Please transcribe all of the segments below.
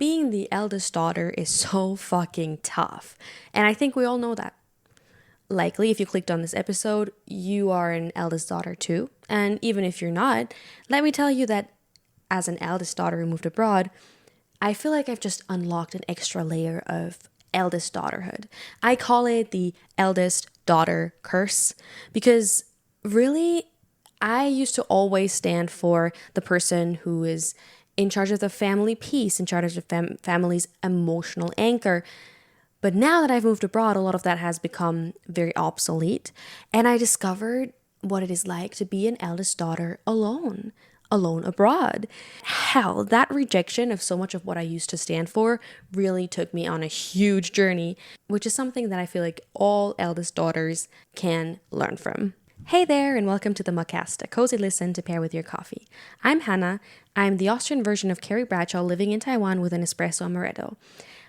Being the eldest daughter is so fucking tough. And I think we all know that. Likely, if you clicked on this episode, you are an eldest daughter too. And even if you're not, let me tell you that as an eldest daughter who moved abroad, I feel like I've just unlocked an extra layer of eldest daughterhood. I call it the eldest daughter curse because really, I used to always stand for the person who is in charge of the family peace, in charge of the family's emotional anchor. But now that I've moved abroad, a lot of that has become very obsolete. And I discovered what it is like to be an eldest daughter alone abroad. Hell, that rejection of so much of what I used to stand for really took me on a huge journey, which is something that I feel like all eldest daughters can learn from. Hey there, and welcome to the Muckcast, a cozy listen to pair with your coffee. I'm Hannah. I'm the Austrian version of Carrie Bradshaw living in Taiwan with an espresso amaretto.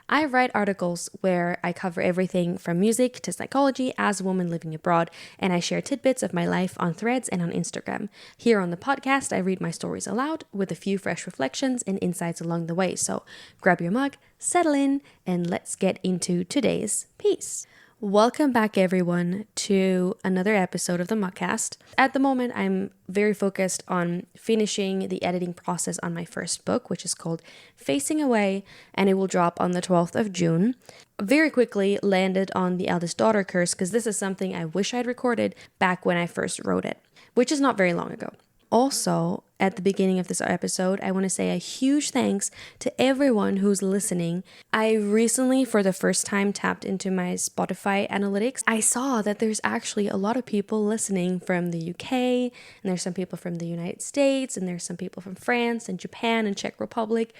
I write articles where I cover everything from music to psychology as a woman living abroad, and I share tidbits of my life on Threads and on Instagram. Here on the podcast, I read my stories aloud with a few fresh reflections and insights along the way. So grab your mug, settle in, and let's get into today's piece. Welcome back, everyone, to another episode of the Muckcast. At the moment, I'm very focused on finishing the editing process on my first book, which is called Facing Away, and it will drop on the 12th of June. Very quickly landed on the eldest daughter curse because this is something I wish I'd recorded back when I first wrote it, which is not very long ago. Also, at the beginning of this episode, I want to say a huge thanks to everyone who's listening. I recently, for the first time, tapped into my Spotify analytics. I saw that there's actually a lot of people listening from the UK, and there's some people from the United States, and there's some people from France and Japan and Czech Republic,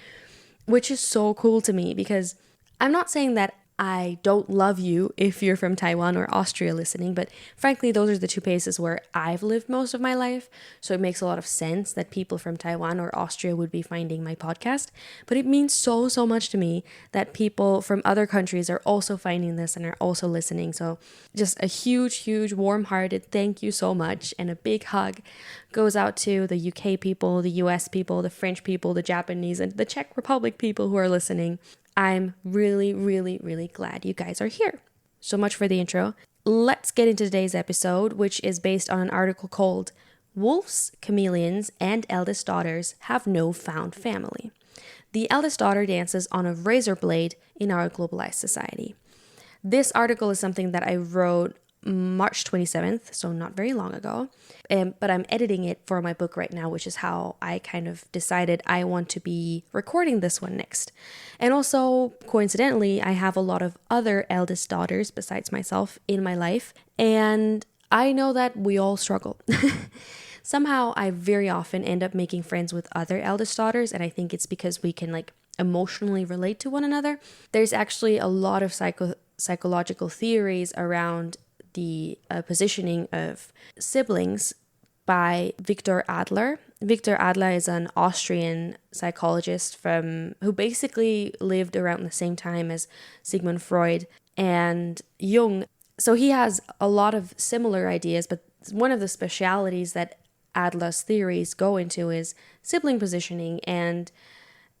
which is so cool to me because I'm not saying that I don't love you if you're from Taiwan or Austria listening, but frankly, those are the two places where I've lived most of my life. So it makes a lot of sense that people from Taiwan or Austria would be finding my podcast. But it means so much to me that people from other countries are also finding this and are also listening. So just a huge, warm-hearted thank you so much. And a big hug goes out to the UK people, the US people, the French people, the Japanese, and the Czech Republic people who are listening. I'm really glad you guys are here. So much for the intro. Let's get into today's episode, which is based on an article called Wolves, Chameleons, and Eldest Daughters Have No Found Family. The eldest daughter dances on a razor blade in our globalized society. This article is something that I wrote March 27th, so not very long ago. But I'm editing it for my book right now, which is how I kind of decided I want to be recording this one next. And also, coincidentally, I have a lot of other eldest daughters besides myself in my life. And I know that we all struggle. Somehow, I very often end up making friends with other eldest daughters. And I think it's because we can emotionally relate to one another. There's actually a lot of psychological theories around the positioning of siblings by Victor Adler. Victor Adler is an Austrian psychologist who basically lived around the same time as Sigmund Freud and Jung. So he has a lot of similar ideas, but one of the specialities that Adler's theories go into is sibling positioning. And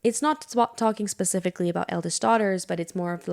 it's not talking specifically about eldest daughters, but it's more of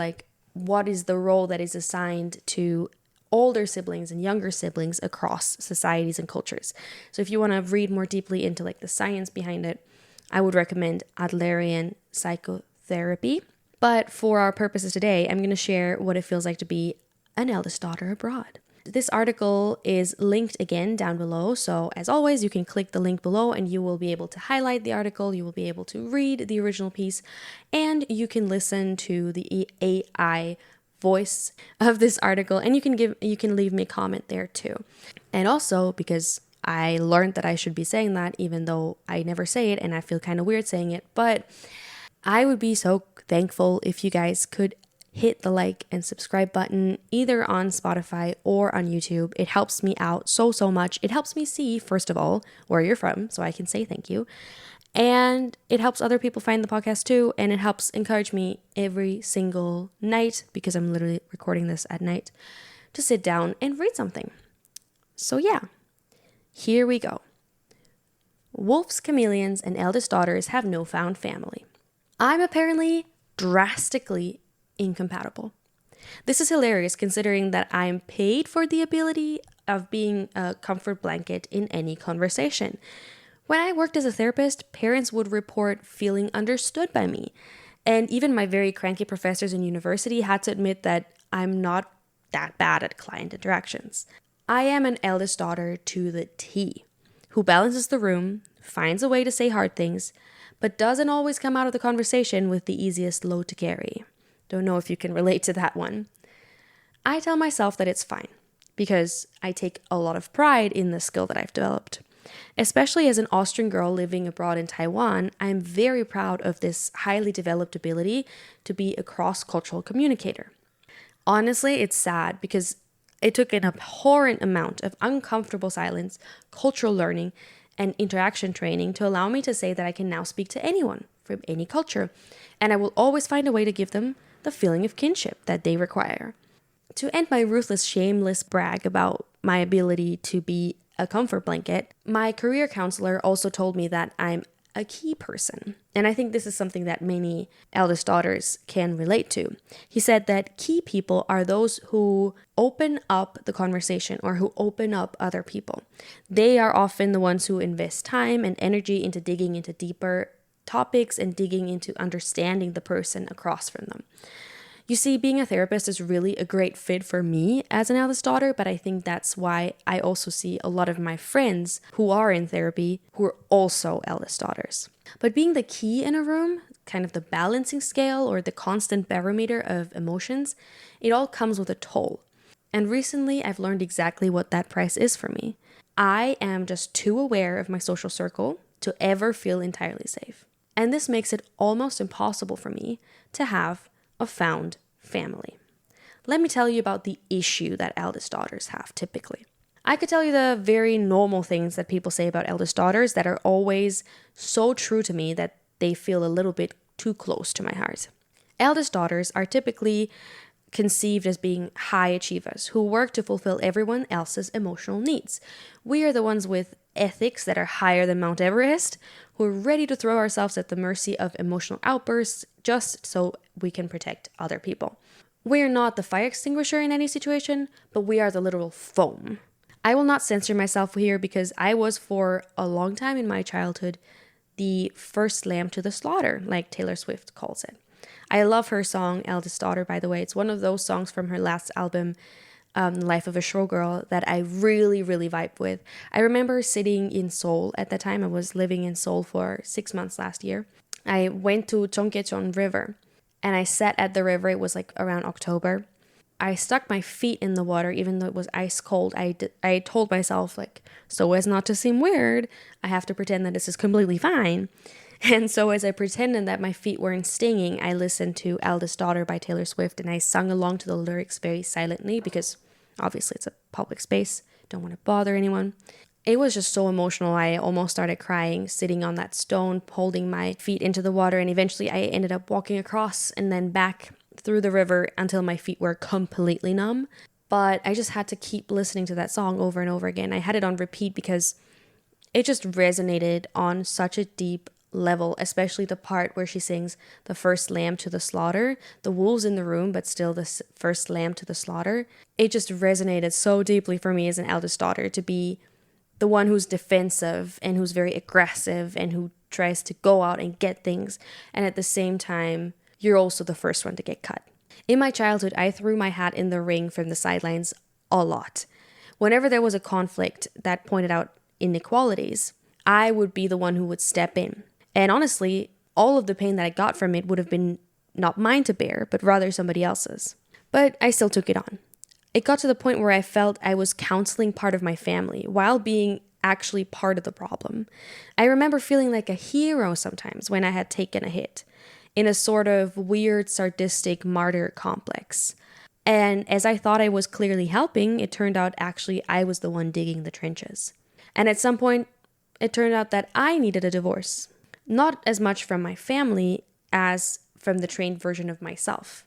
what is the role that is assigned to older siblings and younger siblings across societies and cultures. So if you want to read more deeply into the science behind it, I would recommend Adlerian psychotherapy. But for our purposes today, I'm going to share what it feels like to be an eldest daughter abroad. This article is linked again down below. So as always, you can click the link below and you will be able to highlight the article. You will be able to read the original piece and you can listen to the AI voice of this article, and you can leave me a comment there too. And also, because I learned that I should be saying that, even though I never say it and I feel kind of weird saying it, but I would be so thankful if you guys could hit the like and subscribe button either on Spotify or on YouTube. It helps me out so much. It helps me see, first of all, where you're from so I can say thank you. And it helps other people find the podcast too. And it helps encourage me every single night, because I'm literally recording this at night, to sit down and read something. So yeah, here we go. Wolves, Chameleons, and Eldest Daughters Have No Found Family. I'm apparently drastically incompatible. This is hilarious considering that I'm paid for the ability of being a comfort blanket in any conversation. When I worked as a therapist, parents would report feeling understood by me. And even my very cranky professors in university had to admit that I'm not that bad at client interactions. I am an eldest daughter to the T, who balances the room, finds a way to say hard things, but doesn't always come out of the conversation with the easiest load to carry. Don't know if you can relate to that one. I tell myself that it's fine, because I take a lot of pride in the skill that I've developed. Especially as an Austrian girl living abroad in Taiwan, I'm very proud of this highly developed ability to be a cross-cultural communicator. Honestly, it's sad because it took an abhorrent amount of uncomfortable silence, cultural learning, and interaction training to allow me to say that I can now speak to anyone from any culture, and I will always find a way to give them the feeling of kinship that they require. To end my ruthless, shameless brag about my ability to be a comfort blanket, my career counselor also told me that I'm a key person. And I think this is something that many eldest daughters can relate to. He said that key people are those who open up the conversation or who open up other people. They are often the ones who invest time and energy into digging into deeper topics and digging into understanding the person across from them. You see, being a therapist is really a great fit for me as an eldest daughter, but I think that's why I also see a lot of my friends who are in therapy who are also eldest daughters. But being the key in a room, kind of the balancing scale or the constant barometer of emotions, it all comes with a toll. And recently, I've learned exactly what that price is for me. I am just too aware of my social circle to ever feel entirely safe. And this makes it almost impossible for me to have a found family. Let me tell you about the issue that eldest daughters have typically. I could tell you the very normal things that people say about eldest daughters that are always so true to me that they feel a little bit too close to my heart. Eldest daughters are typically conceived as being high achievers who work to fulfill everyone else's emotional needs. We are the ones with ethics that are higher than Mount Everest, who are ready to throw ourselves at the mercy of emotional outbursts just so we can protect other people. We are not the fire extinguisher in any situation, but we are the literal foam. I will not censor myself here because I was for a long time in my childhood the first lamb to the slaughter, like Taylor Swift calls it. I love her song, Eldest Daughter, by the way. It's one of those songs from her last album, Life of a Showgirl, that I really, really vibe with. I remember sitting in Seoul at the time. I was living in Seoul for 6 months last year. I went to Cheonggyecheon River and I sat at the river. It was like around October. I stuck my feet in the water even though it was ice cold. I told myself, like, so as not to seem weird, I have to pretend that this is completely fine. And so as I pretended that my feet weren't stinging, I listened to Eldest Daughter by Taylor Swift and I sung along to the lyrics very silently because obviously it's a public space. Don't want to bother anyone. It was just so emotional. I almost started crying sitting on that stone, holding my feet into the water. And eventually I ended up walking across and then back through the river until my feet were completely numb. But I just had to keep listening to that song over and over again. I had it on repeat because it just resonated on such a deep level, especially the part where she sings the first lamb to the slaughter, the wolves in the room, but still the first lamb to the slaughter. It just resonated so deeply for me as an eldest daughter to be the one who's defensive and who's very aggressive and who tries to go out and get things. And at the same time, you're also the first one to get cut. In my childhood, I threw my hat in the ring from the sidelines a lot. Whenever there was a conflict that pointed out inequalities, I would be the one who would step in. And honestly, all of the pain that I got from it would have been not mine to bear, but rather somebody else's. But I still took it on. It got to the point where I felt I was counseling part of my family while being actually part of the problem. I remember feeling like a hero sometimes when I had taken a hit, in a sort of weird, sadistic martyr complex. And as I thought I was clearly helping, it turned out actually I was the one digging the trenches. And at some point, it turned out that I needed a divorce. Not as much from my family as from the trained version of myself.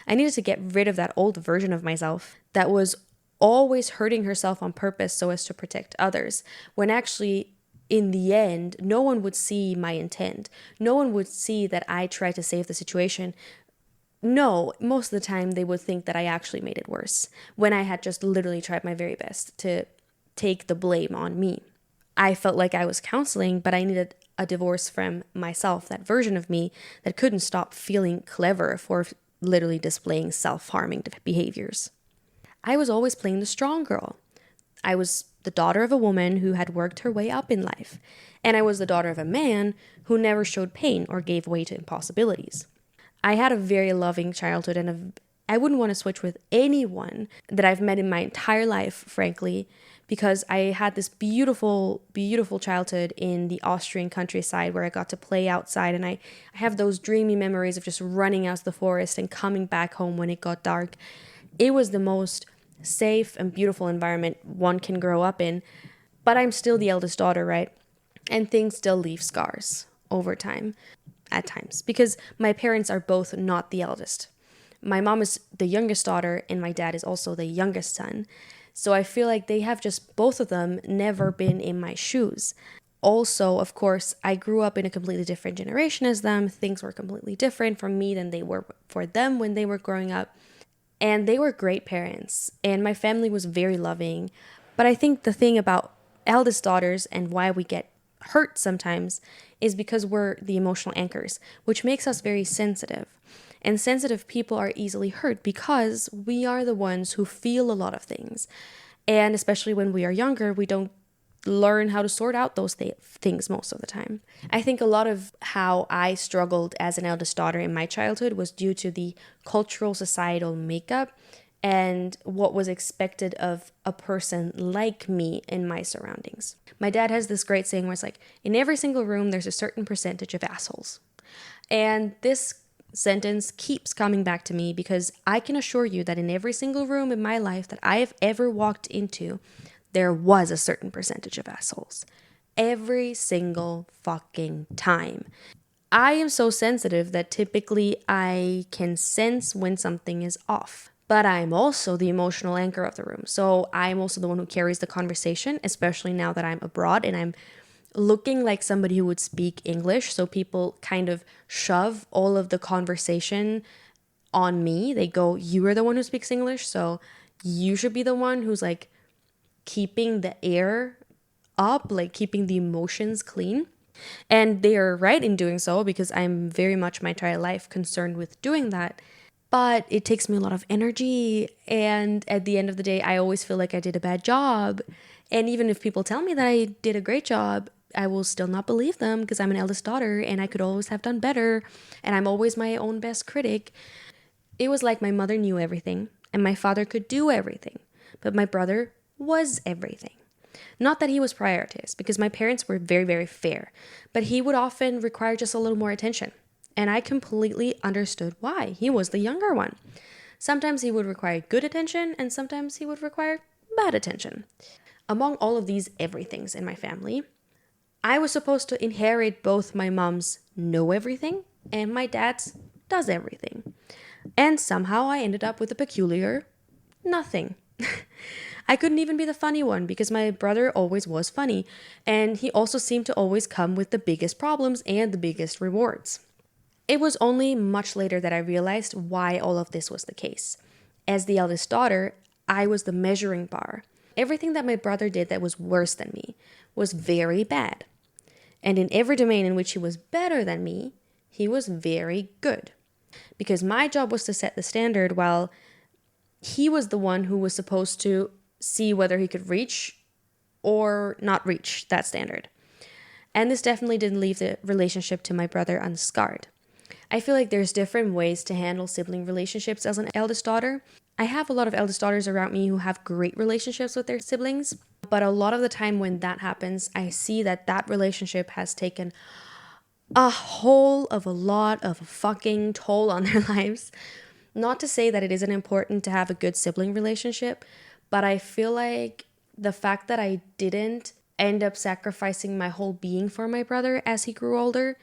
I needed to get rid of that old version of myself that was always hurting herself on purpose so as to protect others, when actually in the end, no one would see my intent. No one would see that I tried to save the situation. No, most of the time they would think that I actually made it worse when I had just literally tried my very best to take the blame on me. I felt like I was counseling, but I needed a divorce from myself, that version of me that couldn't stop feeling clever for literally displaying self-harming behaviors. I was always playing the strong girl. I was the daughter of a woman who had worked her way up in life, and I was the daughter of a man who never showed pain or gave way to impossibilities. I had a very loving childhood, and I wouldn't want to switch with anyone that I've met in my entire life, frankly, because I had this beautiful, beautiful childhood in the Austrian countryside where I got to play outside, and I have those dreamy memories of just running out of the forest and coming back home when it got dark. It was the most safe and beautiful environment one can grow up in, but I'm still the eldest daughter, right? And things still leave scars over time, at times, because my parents are both not the eldest. My mom is the youngest daughter, and my dad is also the youngest son. So I feel like they have just, both of them, never been in my shoes. Also, of course, I grew up in a completely different generation as them. Things were completely different for me than they were for them when they were growing up. And they were great parents, and my family was very loving. But I think the thing about eldest daughters and why we get hurt sometimes is because we're the emotional anchors, which makes us very sensitive. And sensitive people are easily hurt because we are the ones who feel a lot of things. And especially when we are younger, we don't learn how to sort out those things most of the time. I think a lot of how I struggled as an eldest daughter in my childhood was due to the cultural societal makeup and what was expected of a person like me in my surroundings. My dad has this great saying where it's like, in every single room, there's a certain percentage of assholes. And this sentence keeps coming back to me because I can assure you that in every single room in my life that I have ever walked into, there was a certain percentage of assholes. Every single fucking time. I am so sensitive that typically I can sense when something is off. But I'm also the emotional anchor of the room. So I'm also the one who carries the conversation, especially now that I'm abroad and I'm looking like somebody who would speak English. So people kind of shove all of the conversation on me. They go, you are the one who speaks English, so you should be the one who's like keeping the air up, like keeping the emotions clean. And they are right in doing so because I'm very much my entire life concerned with doing that. But it takes me a lot of energy. And at the end of the day, I always feel like I did a bad job. And even if people tell me that I did a great job, I will still not believe them because I'm an eldest daughter and I could always have done better. And I'm always my own best critic. It was like my mother knew everything and my father could do everything. But my brother was everything. Not that he was prioritized because my parents were very, very fair. But he would often require just a little more attention. And I completely understood why. He was the younger one. Sometimes he would require good attention and sometimes he would require bad attention. Among all of these everythings in my family, I was supposed to inherit both my mom's know everything and my dad's does everything. And somehow I ended up with a peculiar nothing. I couldn't even be the funny one because my brother always was funny. And he also seemed to always come with the biggest problems and the biggest rewards. It was only much later that I realized why all of this was the case. As the eldest daughter, I was the measuring bar. Everything that my brother did that was worse than me was very bad. And in every domain in which he was better than me, he was very good. Because my job was to set the standard while he was the one who was supposed to see whether he could reach or not reach that standard. And this definitely didn't leave the relationship to my brother unscarred. I feel like there's different ways to handle sibling relationships as an eldest daughter. I have a lot of eldest daughters around me who have great relationships with their siblings, but a lot of the time when that happens, I see that that relationship has taken a whole of a lot of fucking toll on their lives. Not to say that it isn't important to have a good sibling relationship, but I feel like the fact that I didn't end up sacrificing my whole being for my brother as he grew older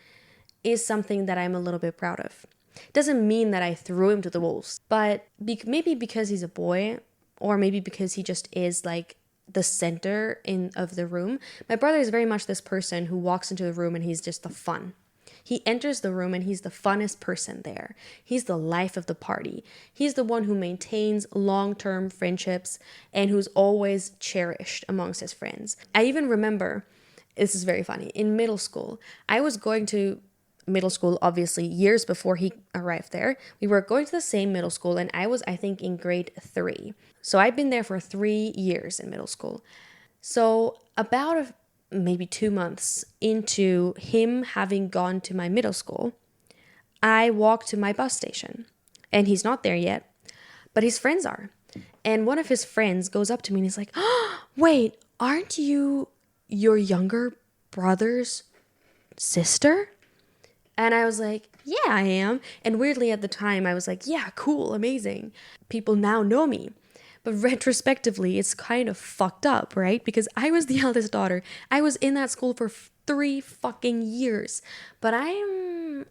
is something that I'm a little bit proud of. Doesn't mean that I threw him to the wolves, but maybe because he's a boy, or maybe because he just is like the center of the room. My brother is very much this person who walks into the room and he's just the fun. He enters the room and he's the funnest person there. He's the life of the party. He's the one who maintains long-term friendships and who's always cherished amongst his friends. I even remember, this is very funny, in middle school, I was going to middle school, obviously, years before he arrived there. We were going to the same middle school and I was, I think, in grade 3. So I'd been there for 3 years in middle school. So about maybe 2 months into him having gone to my middle school, I walked to my bus station and he's not there yet, but his friends are. And one of his friends goes up to me and he's like, oh, wait, aren't you your younger brother's sister? And I was like, yeah, I am. And weirdly at the time, I was like, yeah, cool, amazing. People now know me. But retrospectively, it's kind of fucked up, right? Because I was the eldest daughter. I was in that school for 3 fucking years. But I'm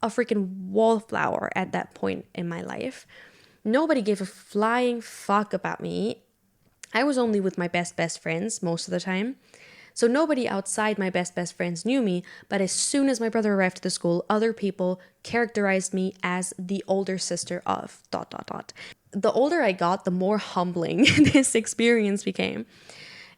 a freaking wallflower at that point in my life. Nobody gave a flying fuck about me. I was only with my best friends most of the time. So nobody outside my best friends knew me, but as soon as my brother arrived at the school, other people characterized me as the older sister of ... The older I got, the more humbling this experience became.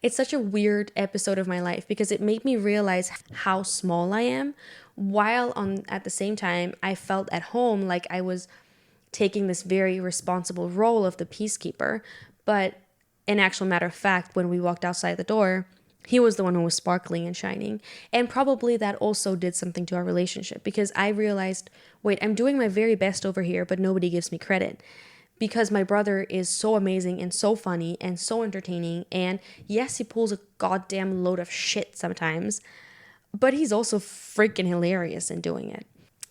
It's such a weird episode of my life because it made me realize how small I am, while at the same time, I felt at home like I was taking this very responsible role of the peacekeeper. But in actual matter of fact, when we walked outside the door, he was the one who was sparkling and shining. And probably that also did something to our relationship because I realized, wait, I'm doing my very best over here, but nobody gives me credit. Because my brother is so amazing and so funny and so entertaining. And yes, he pulls a goddamn load of shit sometimes, but he's also freaking hilarious in doing it.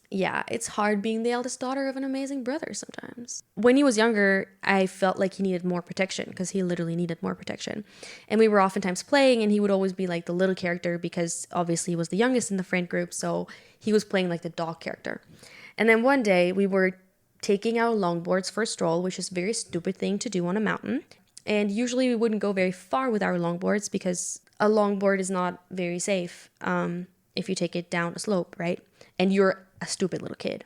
Yeah, it's hard being the eldest daughter of an amazing brother sometimes. When he was younger, I felt like he needed more protection because he literally needed more protection. And we were oftentimes playing and he would always be like the little character because obviously he was the youngest in the friend group. So he was playing like the dog character. And then one day we were taking our longboards for a stroll, which is a very stupid thing to do on a mountain. And usually we wouldn't go very far with our longboards because a longboard is not very safe if you take it down a slope, right? And you're a stupid little kid.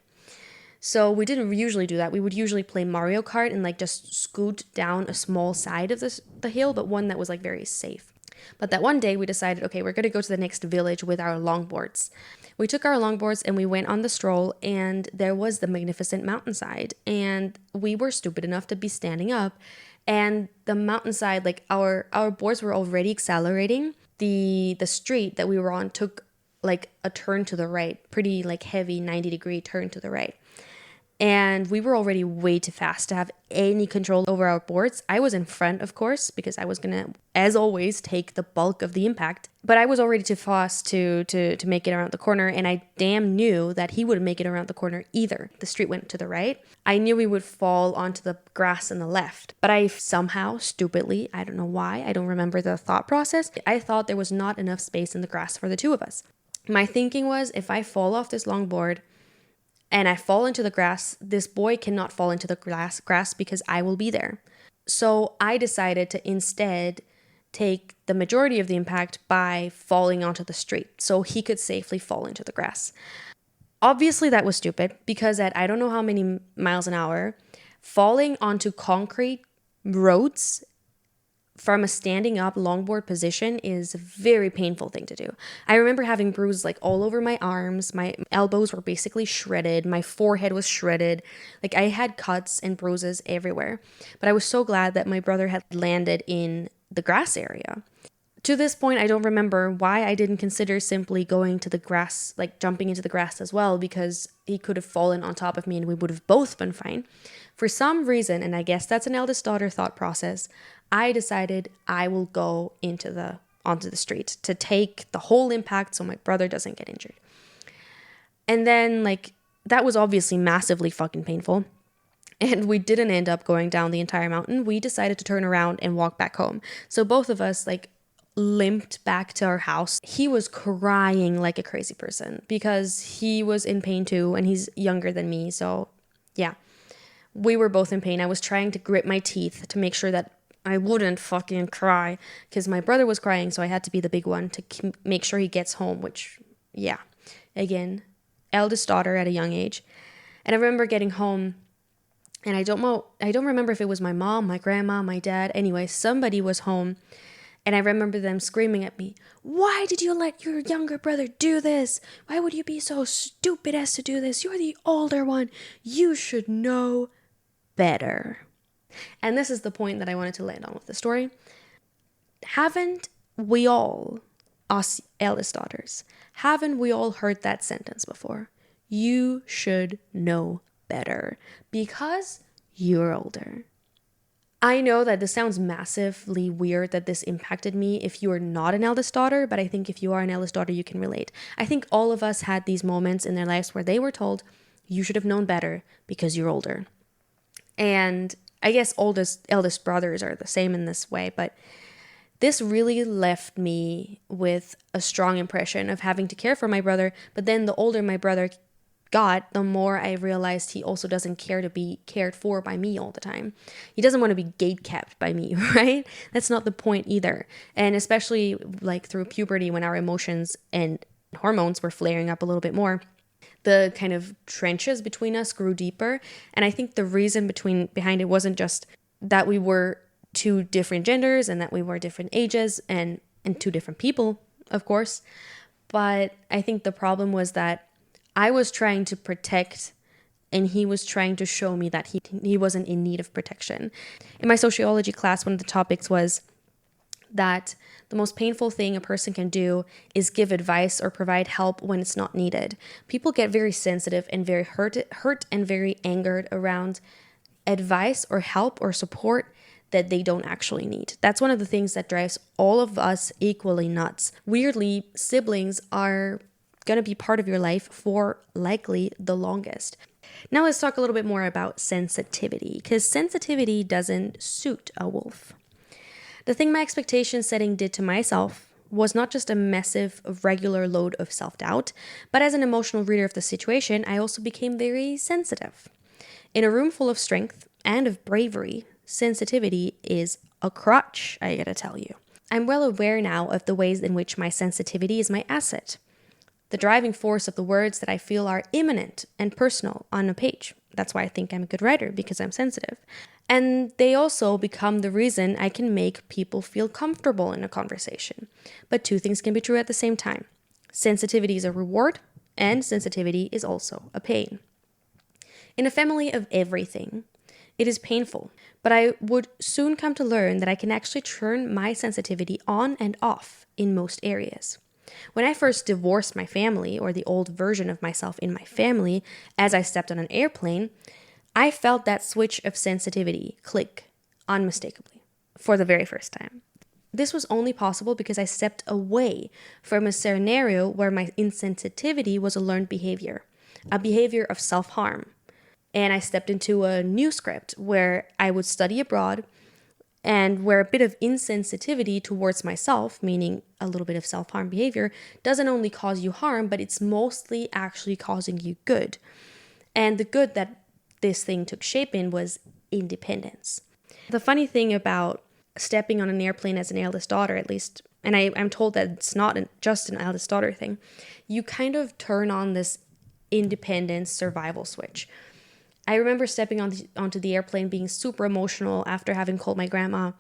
So we didn't usually do that. We would usually play Mario Kart and like just scoot down a small side of the hill, but one that was like very safe. But that one day we decided, okay, we're going to go to the next village with our longboards. We took our longboards and we went on the stroll and there was the magnificent mountainside and we were stupid enough to be standing up and the mountainside, like our boards were already accelerating. The street that we were on took like a turn to the right, pretty like heavy 90-degree turn to the right. And we were already way too fast to have any control over our boards. I was in front, of course, because I was going to, as always, take the bulk of the impact. But I was already too fast to make it around the corner. And I damn knew that he wouldn't make it around the corner either. The street went to the right. I knew we would fall onto the grass on the left. But I somehow, stupidly, I don't know why, I don't remember the thought process, I thought there was not enough space in the grass for the two of us. My thinking was, if I fall off this longboard and I fall into the grass, this boy cannot fall into the grass because I will be there. So I decided to instead take the majority of the impact by falling onto the street so he could safely fall into the grass. Obviously that was stupid because at I don't know how many miles an hour, falling onto concrete roads from a standing up longboard position is a very painful thing to do. I remember having bruises like all over my arms. My elbows were basically shredded. My forehead was shredded. Like I had cuts and bruises everywhere. But I was so glad that my brother had landed in the grass area. To this point, I don't remember why I didn't consider simply going to the grass, like jumping into the grass as well, because he could have fallen on top of me and we would have both been fine. For some reason, and I guess that's an eldest daughter thought process, I decided I will go onto the street to take the whole impact so my brother doesn't get injured. And then like that was obviously massively fucking painful. And we didn't end up going down the entire mountain. We decided to turn around and walk back home. So both of us like limped back to our house. He was crying like a crazy person because he was in pain too and he's younger than me. So yeah, we were both in pain. I was trying to grit my teeth to make sure that I wouldn't fucking cry because my brother was crying, so I had to be the big one to make sure he gets home, which, yeah, again, eldest daughter at a young age. And I remember getting home, and I don't remember if it was my mom, my grandma, my dad. Anyway, somebody was home, and I remember them screaming at me, "Why did you let your younger brother do this? Why would you be so stupid as to do this? You're the older one. You should know better." And this is the point that I wanted to land on with the story. Haven't we all, us eldest daughters, haven't we all heard that sentence before? You should know better because you're older. I know that this sounds massively weird that this impacted me if you are not an eldest daughter, but I think if you are an eldest daughter, you can relate. I think all of us had these moments in their lives where they were told, you should have known better because you're older. And I guess eldest brothers are the same in this way, but this really left me with a strong impression of having to care for my brother. But then the older my brother got, the more I realized he also doesn't care to be cared for by me all the time. He doesn't want to be gatekept by me, right? That's not the point either. And especially like through puberty when our emotions and hormones were flaring up a little bit more, the kind of trenches between us grew deeper. And I think the reason behind it wasn't just that we were two different genders and that we were different ages and two different people, of course. But I think the problem was that I was trying to protect and he was trying to show me that he wasn't in need of protection. In my sociology class, one of the topics was that the most painful thing a person can do is give advice or provide help when it's not needed. People get very sensitive and very hurt and very angered around advice or help or support that they don't actually need. That's one of the things that drives all of us equally nuts. Weirdly, siblings are going to be part of your life for likely the longest. Now let's talk a little bit more about sensitivity, because sensitivity doesn't suit a wolf. The thing my expectation setting did to myself was not just a massive, regular load of self-doubt, but as an emotional reader of the situation, I also became very sensitive. In a room full of strength and of bravery, sensitivity is a crutch, I gotta tell you. I'm well aware now of the ways in which my sensitivity is my asset. The driving force of the words that I feel are imminent and personal on a page. That's why I think I'm a good writer, because I'm sensitive. And they also become the reason I can make people feel comfortable in a conversation. But two things can be true at the same time. Sensitivity is a reward, and sensitivity is also a pain. In a family of everything, it is painful, but I would soon come to learn that I can actually turn my sensitivity on and off in most areas. When I first divorced my family, or the old version of myself in my family, as I stepped on an airplane, I felt that switch of sensitivity click unmistakably for the very first time. This was only possible because I stepped away from a scenario where my insensitivity was a learned behavior, a behavior of self-harm. And I stepped into a new script where I would study abroad and where a bit of insensitivity towards myself, meaning a little bit of self-harm behavior, doesn't only cause you harm, but it's mostly actually causing you good. And the good that this thing took shape in was independence. The funny thing about stepping on an airplane as an eldest daughter, at least, and I'm told that it's not just an eldest daughter thing, you kind of turn on this independence survival switch. I remember stepping onto the airplane being super emotional after having called my grandma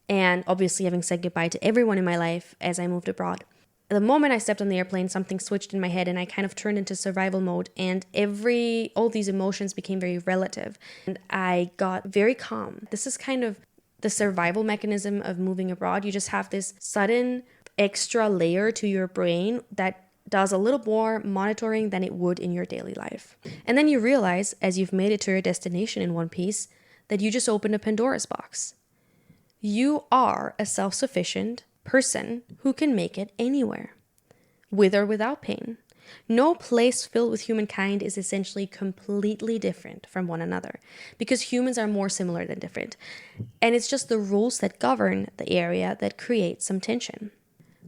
and obviously having said goodbye to everyone in my life as I moved abroad. The moment I stepped on the airplane, something switched in my head and I kind of turned into survival mode, and all these emotions became very relative and I got very calm. This is kind of the survival mechanism of moving abroad. You just have this sudden extra layer to your brain that does a little more monitoring than it would in your daily life. And then you realize, as you've made it to your destination in one piece, that you just opened a Pandora's box. You are a self-sufficient person who can make it anywhere, with or without pain. No place filled with humankind is essentially completely different from one another, because humans are more similar than different. And it's just the rules that govern the area that create some tension.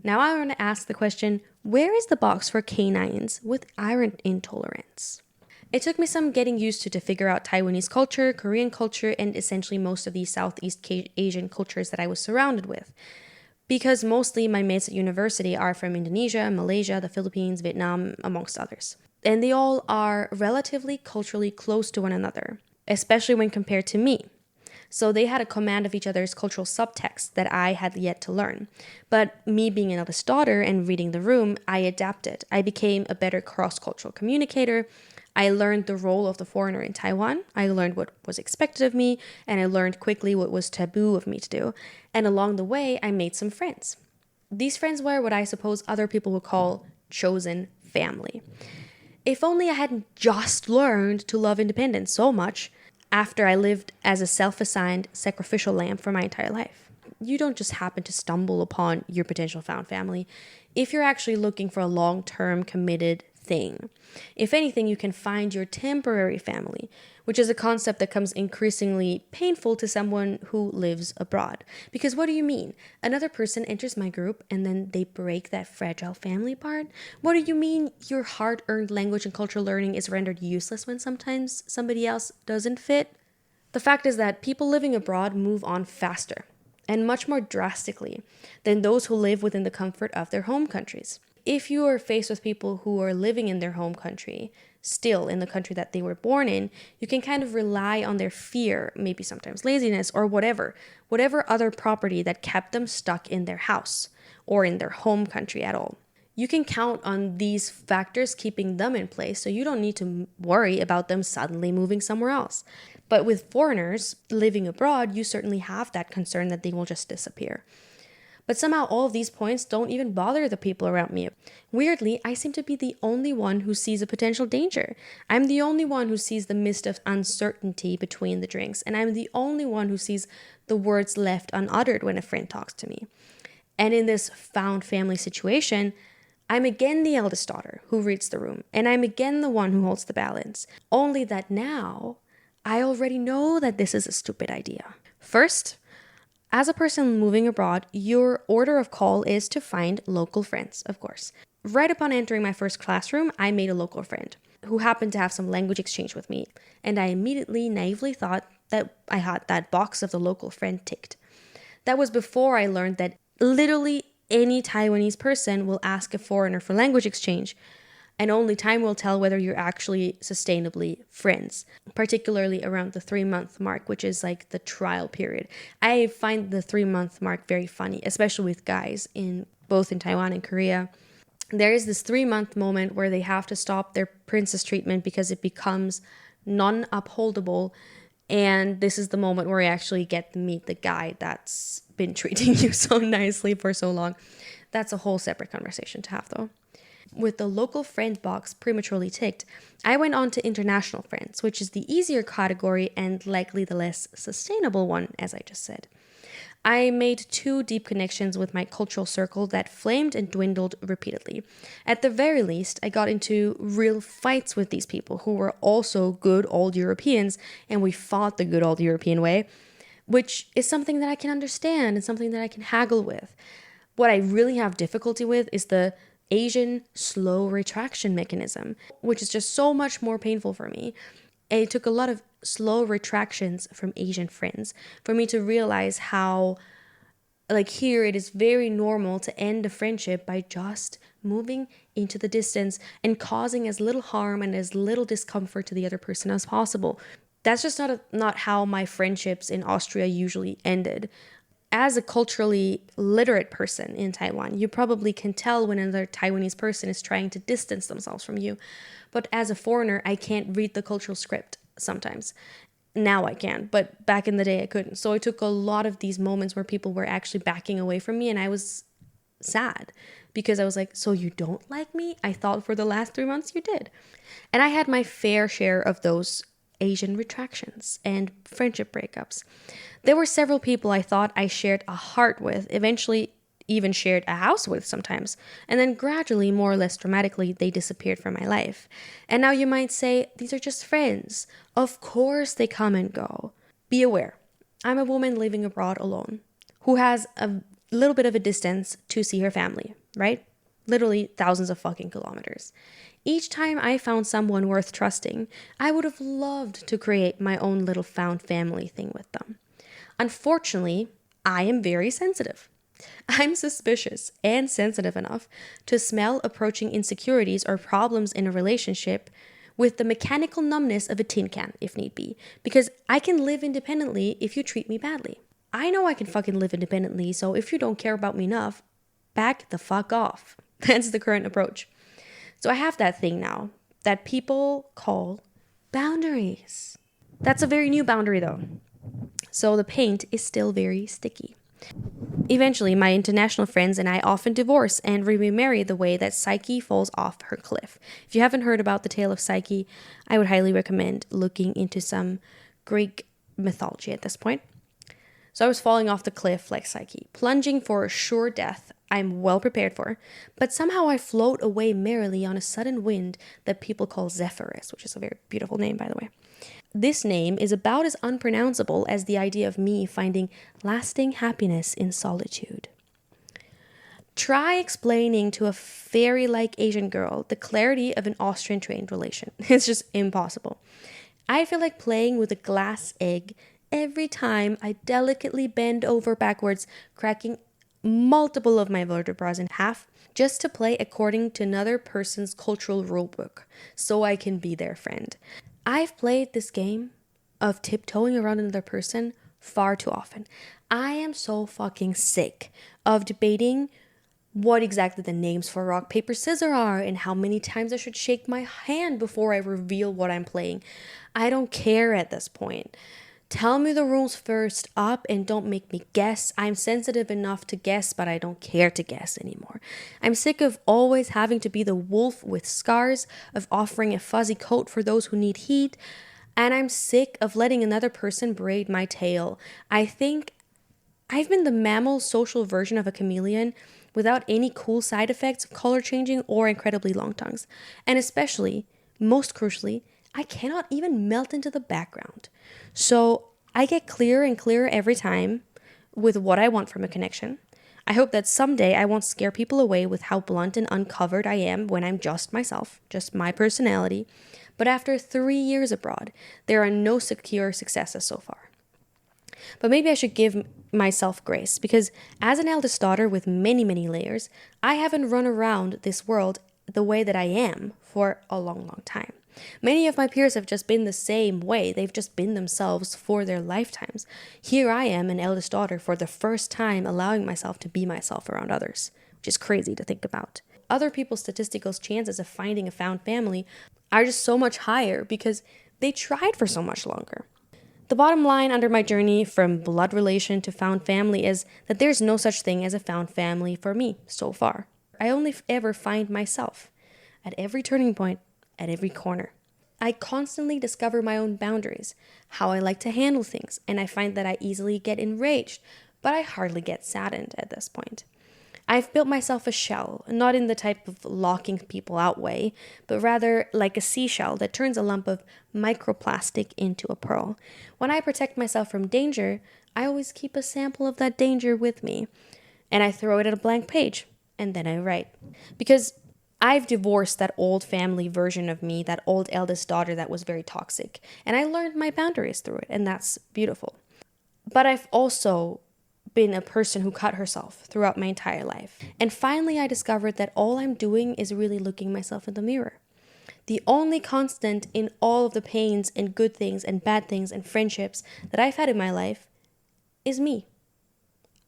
Now I want to ask the question, where is the box for canines with iron intolerance? It took me some getting used to figure out Taiwanese culture, Korean culture, and essentially most of these Southeast Asian cultures that I was surrounded with. Because mostly my mates at university are from Indonesia, Malaysia, the Philippines, Vietnam, amongst others. And they all are relatively culturally close to one another, especially when compared to me. So they had a command of each other's cultural subtext that I had yet to learn. But me being an eldest daughter and reading the room, I adapted. I became a better cross-cultural communicator. I learned the role of the foreigner in Taiwan. I learned what was expected of me, and I learned quickly what was taboo of me to do. And along the way, I made some friends. These friends were what I suppose other people would call chosen family. If only I hadn't just learned to love independence so much after I lived as a self-assigned sacrificial lamb for my entire life. You don't just happen to stumble upon your potential found family if you're actually looking for a long-term committed thing. If anything, you can find your temporary family, which is a concept that comes increasingly painful to someone who lives abroad. Because what do you mean? Another person enters my group and then they break that fragile family part? What do you mean your hard-earned language and cultural learning is rendered useless when sometimes somebody else doesn't fit? The fact is that people living abroad move on faster and much more drastically than those who live within the comfort of their home countries. If you are faced with people who are living in their home country, still in the country that they were born in, you can kind of rely on their fear, maybe sometimes laziness or whatever other property that kept them stuck in their house or in their home country at all. You can count on these factors keeping them in place, so you don't need to worry about them suddenly moving somewhere else. But with foreigners living abroad, you certainly have that concern that they will just disappear. But somehow all of these points don't even bother the people around me. Weirdly, I seem to be the only one who sees a potential danger. I'm the only one who sees the mist of uncertainty between the drinks, and I'm the only one who sees the words left unuttered when a friend talks to me. And in this found family situation, I'm again the eldest daughter who reads the room, and I'm again the one who holds the balance. Only that now, I already know that this is a stupid idea. First, as a person moving abroad, your order of call is to find local friends, of course. Right upon entering my first classroom, I made a local friend who happened to have some language exchange with me, and I immediately naively thought that I had that box of the local friend ticked. That was before I learned that literally any Taiwanese person will ask a foreigner for language exchange, and only time will tell whether you're actually sustainably friends, particularly around the 3-month mark, which is like the trial period. I find the 3-month mark very funny, especially with guys both in Taiwan and Korea. There is this 3-month moment where they have to stop their princess treatment because it becomes non-upholdable. And this is the moment where you actually get to meet the guy that's been treating you so nicely for so long. That's a whole separate conversation to have, though. With the local friend box prematurely ticked, I went on to international friends, which is the easier category and likely the less sustainable one, as I just said. I made 2 deep connections with my cultural circle that flamed and dwindled repeatedly. At the very least, I got into real fights with these people who were also good old Europeans, and we fought the good old European way, which is something that I can understand and something that I can haggle with. What I really have difficulty with is the Asian slow retraction mechanism, which is just so much more painful for me. And it took a lot of slow retractions from Asian friends for me to realize how, here it is very normal to end a friendship by just moving into the distance and causing as little harm and as little discomfort to the other person as possible. That's just not how my friendships in Austria usually ended. As a culturally literate person in Taiwan, you probably can tell when another Taiwanese person is trying to distance themselves from you. But as a foreigner, I can't read the cultural script sometimes. Now I can, but back in the day I couldn't. So I took a lot of these moments where people were actually backing away from me, and I was sad because I was like, so you don't like me? I thought for the last 3 months you did. And I had my fair share of those Asian retractions and friendship breakups. There were several people I thought I shared a heart with, eventually even shared a house with sometimes, and then gradually, more or less dramatically, they disappeared from my life. And now you might say, these are just friends. Of course they come and go. Be aware, I'm a woman living abroad alone, who has a little bit of a distance to see her family, right? Literally thousands of fucking kilometers. Each time I found someone worth trusting, I would have loved to create my own little found family thing with them. Unfortunately, I am very sensitive. I'm suspicious and sensitive enough to smell approaching insecurities or problems in a relationship with the mechanical numbness of a tin can, if need be, because I can live independently if you treat me badly. I know I can fucking live independently, so if you don't care about me enough, back the fuck off. That's the current approach. So I have that thing now that people call boundaries. That's a very new boundary though. So the paint is still very sticky. Eventually, my international friends and I often divorce and remarry the way that Psyche falls off her cliff. If you haven't heard about the tale of Psyche, I would highly recommend looking into some Greek mythology at this point. So I was falling off the cliff like Psyche, plunging for a sure death I'm well prepared for, but somehow I float away merrily on a sudden wind that people call Zephyrus, which is a very beautiful name, by the way. This name is about as unpronounceable as the idea of me finding lasting happiness in solitude. Try explaining to a fairy-like Asian girl the clarity of an Austrian-trained relation. It's just impossible. I feel like playing with a glass egg every time I delicately bend over backwards, cracking multiple of my vertebrae in half, just to play according to another person's cultural rulebook, so I can be their friend. I've played this game of tiptoeing around another person far too often. I am so fucking sick of debating what exactly the names for rock, paper, scissors are and how many times I should shake my hand before I reveal what I'm playing. I don't care at this point. Tell me the rules first up and don't make me guess. I'm sensitive enough to guess, but I don't care to guess anymore. I'm sick of always having to be the wolf with scars, of offering a fuzzy coat for those who need heat, and I'm sick of letting another person braid my tail. I think I've been the mammal social version of a chameleon without any cool side effects of color changing or incredibly long tongues. And especially, most crucially, I cannot even melt into the background. So I get clearer and clearer every time with what I want from a connection. I hope that someday I won't scare people away with how blunt and uncovered I am when I'm just myself, just my personality. But after 3 years abroad, there are no secure successes so far. But maybe I should give myself grace, because as an eldest daughter with many, many layers, I haven't run around this world the way that I am for a long, long time. Many of my peers have just been the same way. They've just been themselves for their lifetimes. Here I am, an eldest daughter, for the first time allowing myself to be myself around others, which is crazy to think about. Other people's statistical chances of finding a found family are just so much higher because they tried for so much longer. The bottom line under my journey from blood relation to found family is that there's no such thing as a found family for me so far. I only ever find myself at every turning point, at every corner. I constantly discover my own boundaries, how I like to handle things, and I find that I easily get enraged, but I hardly get saddened at this point. I've built myself a shell, not in the type of locking people out way, but rather like a seashell that turns a lump of microplastic into a pearl. When I protect myself from danger, I always keep a sample of that danger with me, and I throw it at a blank page, and then I write. Because I've divorced that old family version of me, that old eldest daughter that was very toxic, and I learned my boundaries through it, and that's beautiful. But I've also been a person who cut herself throughout my entire life. And finally, I discovered that all I'm doing is really looking myself in the mirror. The only constant in all of the pains and good things and bad things and friendships that I've had in my life is me.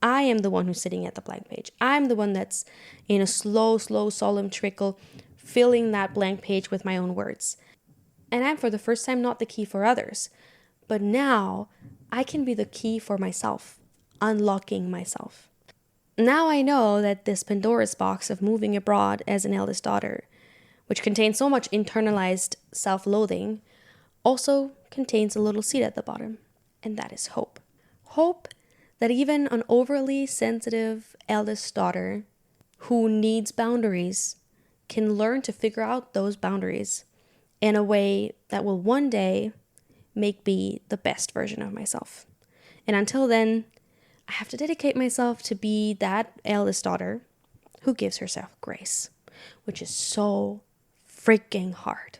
I am the one who's sitting at the blank page. I'm the one that's in a slow, solemn trickle, filling that blank page with my own words. And I'm for the first time not the key for others. But now I can be the key for myself, unlocking myself. Now I know that this Pandora's box of moving abroad as an eldest daughter, which contains so much internalized self-loathing, also contains a little seed at the bottom, and that is hope. Hope that even an overly sensitive eldest daughter who needs boundaries can learn to figure out those boundaries in a way that will one day make me the best version of myself. And until then, I have to dedicate myself to be that eldest daughter who gives herself grace, which is so freaking hard.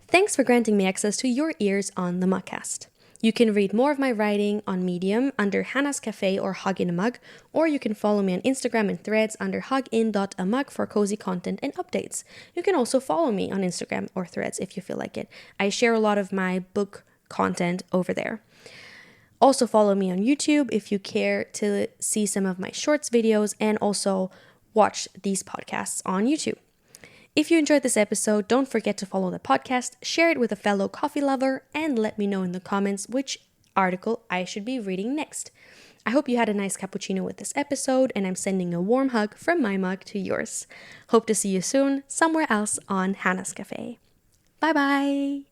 Thanks for granting me access to your ears on the Mugcast. You can read more of my writing on Medium under Hannah's Cafe or Hug in a Mug, or you can follow me on Instagram and Threads under hugin.amug for cozy content and updates. You can also follow me on Instagram or Threads if you feel like it. I share a lot of my book content over there. Also follow me on YouTube if you care to see some of my shorts videos, and also watch these podcasts on YouTube. If you enjoyed this episode, don't forget to follow the podcast, share it with a fellow coffee lover, and let me know in the comments which article I should be reading next. I hope you had a nice cappuccino with this episode, and I'm sending a warm hug from my mug to yours. Hope to see you soon somewhere else on Hannah's Cafe. Bye bye!